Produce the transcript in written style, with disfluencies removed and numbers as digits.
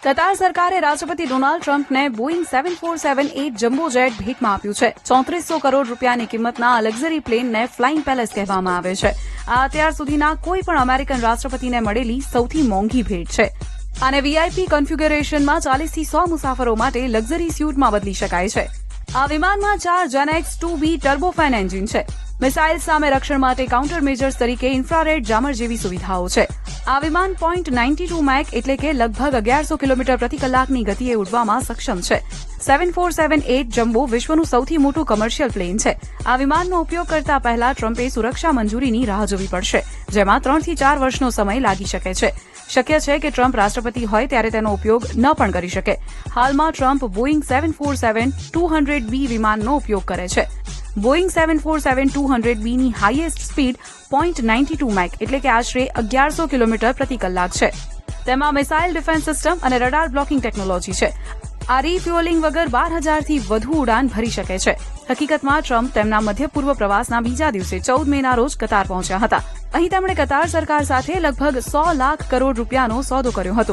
કતાર સરકારે રાષ્ટ્રપતિ ડોનાલ્ડ ટ્રમ્પને બોઇંગ 7478 જમ્બો જેટ ભેટમાં આપ્યું છે. 3400 કરોડ રૂપિયાની કિંમતના આ લક્ઝરી પ્લેનને ફ્લાઇંગ પેલેસ કહેવામાં આવે છે. આ અત્યાર સુધીના કોઈ પણ અમેરિકન રાષ્ટ્રપતિને મળેલી સૌથી મોંઘી ભેટ છે. અને વીઆઈપી કન્ફિગરેશનમાં 40 થી 100 મુસાફરો માટે લક્ઝરી સ્યુટમાં બદલી શકાય છે. આ વિમાનમાં 4 જેનેક્સ 2B ટર્બોફેન એન્જિન છે. મિસાઇલ સામે રક્ષણ માટે કાઉન્ટર મેજર્સ તરીકે ઇન્ફ્રારેડ જામર જેવી સુવિધાઓ છે. આ વિમાન 0.92 મેક એટલે કે લગભગ 1100 કિલોમીટર પ્રતિ કલાકની ગતિએ ઉડવામાં સક્ષમ છે. 7478 જમ્બો વિશ્વનું સૌથી મોટું કમર્શિયલ પ્લેન છે. આ વિમાનનો ઉપયોગ કરતા પહેલા ટ્રમ્પે સુરક્ષા મંજૂરીની રાહ જોવી પડશે, જેમાં 3 થી 4 વર્ષનો સમય લાગી શકે છે. શક્ય છે કે ટ્રમ્પ રાષ્ટ્રપતિ હોય ત્યારે તેનો ઉપયોગ ન પણ કરી શકે. હાલમાં ટ્રમ્પ બોઇંગ 747-200B વિમાનનો ઉપયોગ કરે છે. બોઇંગ 747-200Bની હાઈએસ્ટ સ્પીડ 0.92 મેક એટલે કે આશરે 1100 કિલોમીટર પ્રતિ કલાક છે. તેમાં મિસાઇલ ડિફેન્સ સિસ્ટમ અને રડાર બ્લોકિંગ ટેકનોલોજી છે. આ રીફ્યુઅલિંગ વગર 12,000થી વધુ ઉડાન ભરી શકે છે. હકીકતમાં ટ્રમ્પ તેમના મધ્ય પૂર્વ પ્રવાસના બીજા દિવસે 14 મેના રોજ કતાર પહોંચ્યા હતા. અહીં તેમણે કતાર સરકાર સાથે લગભગ 100 લાખ કરોડ રૂપિયાનો સોદો કર્યો હતો.